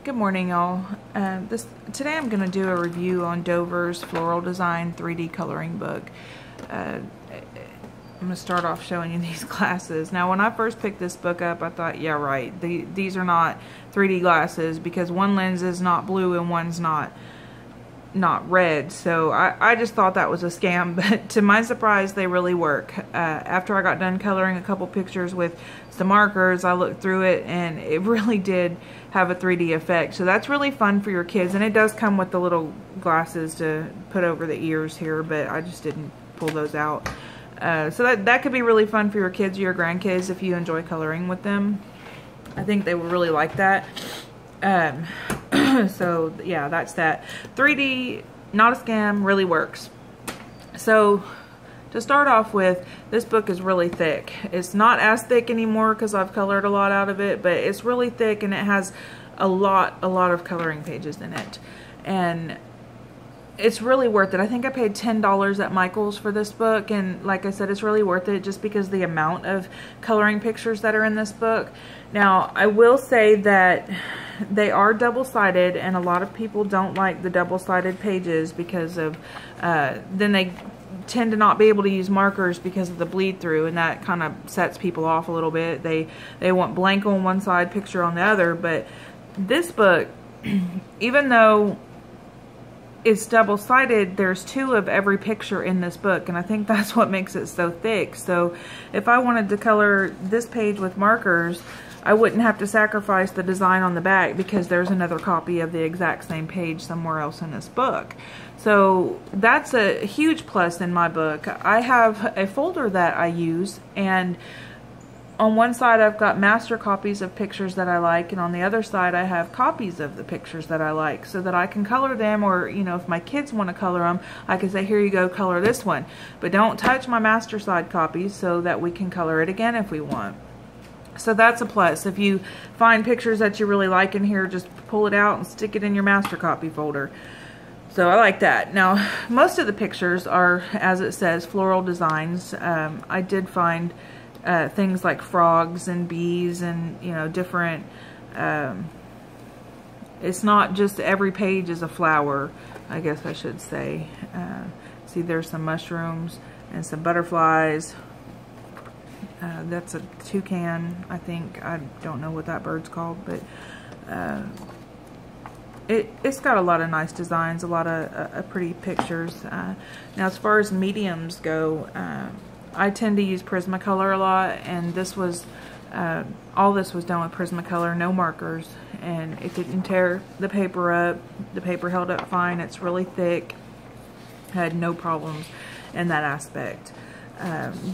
Good morning, y'all. Today I'm going to do a review on Dover's Floral Design 3D coloring book. I'm going to start off showing you these glasses. Now, when I first picked this book up, I thought, yeah, right, these are not 3D glasses because one lens is not blue and one's not red. So I just thought that was a scam, but to my surprise, they really work. After I got done coloring a couple pictures with some markers, I looked through it and it really did have a 3D effect. So that's really fun for your kids, and it does come with the little glasses to put over the ears here, but I just didn't pull those out. So that could be really fun for your kids or your grandkids if you enjoy coloring with them. I think they would really like that. So yeah, that's that. 3D, not a scam, really works. So to start off with, this book is really thick. It's not as thick anymore because I've colored a lot out of it, but it's really thick and it has a lot of coloring pages in it. And it's really worth it. I think I paid $10 at Michael's for this book, and like I said, it's really worth it just because the amount of coloring pictures that are in this book. Now, I will say that they are double-sided, and a lot of people don't like the double-sided pages because of, then they tend to not be able to use markers because of the bleed through, and that kind of sets people off a little bit. They want blank on one side, picture on the other, but this book, even though it's double-sided, there's two of every picture in this book, and I think that's what makes it so thick. So if I wanted to color this page with markers, I wouldn't have to sacrifice the design on the back because there's another copy of the exact same page somewhere else in this book. So that's a huge plus in my book. I have a folder that I use, and on one side I've got master copies of pictures that I like, and on the other side I have copies of the pictures that I like so that I can color them, or you know, if my kids want to color them, I can say, here you go, color this one. But don't touch my master side copies so that we can color it again if we want. So that's a plus. If you find pictures that you really like in here, just pull it out and stick it in your master copy folder. So I like that. Now, most of the pictures are, as it says, floral designs. I did find things like frogs and bees and, you know, different, it's not just every page is a flower, I guess I should say. See, there's some mushrooms and some butterflies. That's a toucan, I think. I don't know what that bird's called, but it's got a lot of nice designs, a lot of pretty pictures. Now, as far as mediums go, I tend to use Prisma Color a lot, and this was all this was done with Prisma Color, no markers, and it didn't tear the paper up. The paper held up fine. It's really thick. I had no problems in that aspect.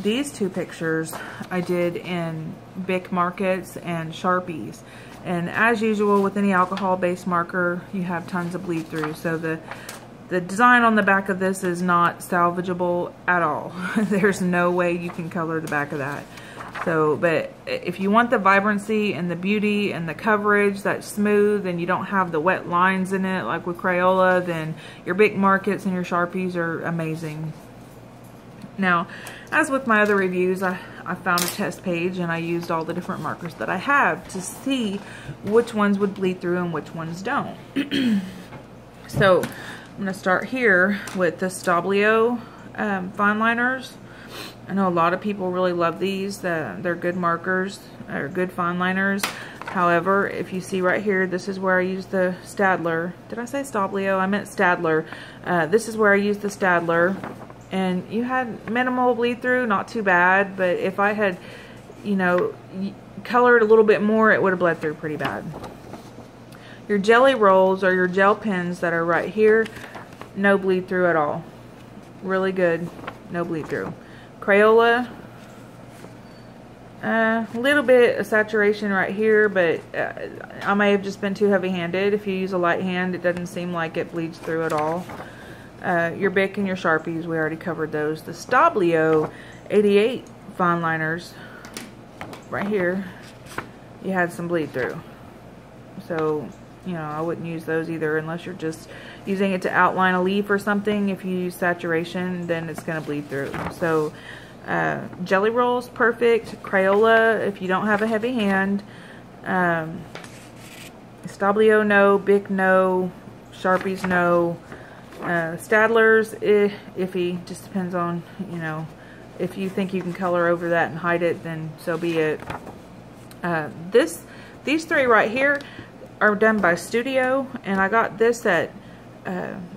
These two pictures I did in Bic markets and Sharpies, and as usual with any alcohol-based marker, you have tons of bleed through. So the design on the back of this is not salvageable at all. There's no way you can color the back of that. So, but if you want the vibrancy and the beauty and the coverage that's smooth and you don't have the wet lines in it like with Crayola, then your Bic markets and your Sharpies are amazing. Now, as with my other reviews, I found a test page and I used all the different markers that I have to see which ones would bleed through and which ones don't. So, I'm going to start here with the Stabilo fine liners. I know a lot of people really love these. They're good markers, or good fine liners. However, if you see right here, this is where I use the Staedtler. Did I say Stabilo? I meant Staedtler. This is where I use the Staedtler. And you had minimal bleed through, not too bad, but if I had, you know, colored a little bit more, it would have bled through pretty bad. Your jelly rolls or your gel pens that are right here, no bleed through at all. Really good, no bleed through. Crayola, a little bit of saturation right here, but I may have just been too heavy-handed. If you use a light hand, it doesn't seem like it bleeds through at all. Your Bic and your Sharpies, we already covered those. The Stabilo 88 fine liners, right here, you had some bleed through. So, you know, I wouldn't use those either unless you're just using it to outline a leaf or something. If you use saturation, then it's going to bleed through. So, jelly rolls, perfect. Crayola, if you don't have a heavy hand. Stabilo, no. Bic, no. Sharpies, no. Staedtlers, iffy. Just depends on, you know, if you think you can color over that and hide it, then so be it. These three right here are done by Studio, and I got this at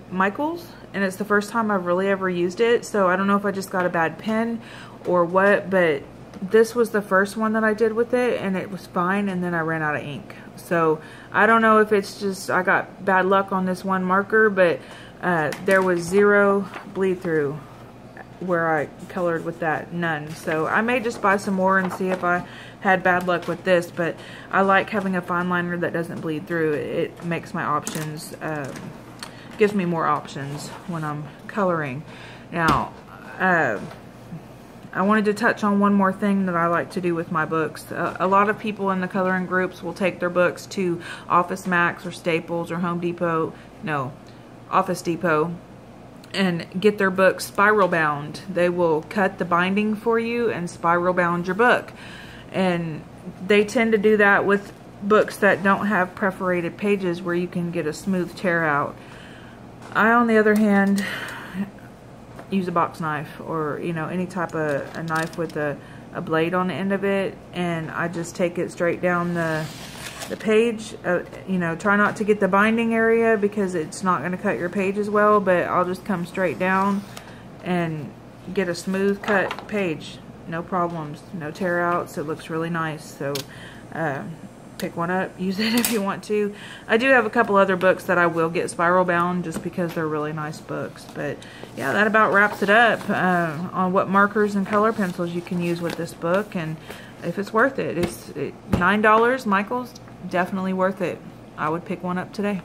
Michael's, and it's the first time I've really ever used it, so I don't know if I just got a bad pen or what, but this was the first one that I did with it, and it was fine, and then I ran out of ink. So I don't know if it's just I got bad luck on this one marker, but there was zero bleed through where I colored with that, none. So I may just buy some more and see if I had bad luck with this, but I like having a fine liner that doesn't bleed through. It makes my options, gives me more options when I'm coloring. Now, I wanted to touch on one more thing that I like to do with my books. A lot of people in the coloring groups will take their books to Office Max or Staples or Home Depot, no, Office Depot, and get their book spiral bound. They will cut the binding for you and spiral bound your book. And they tend to do that with books that don't have perforated pages where you can get a smooth tear out. I, on the other hand, use a box knife, or, you know, any type of a knife with a blade on the end of it, and I just take it straight down the page. You know, try not to get the binding area because it's not going to cut your page as well, but I'll just come straight down and get a smooth cut page. No problems, no tear outs. It looks really nice. So pick one up, use it if you want to. I do have a couple other books that I will get spiral bound just because they're really nice books. But yeah, that about wraps it up on what markers and color pencils you can use with this book, and if it's worth it. It's $9, Michael's, definitely worth it. I would pick one up today.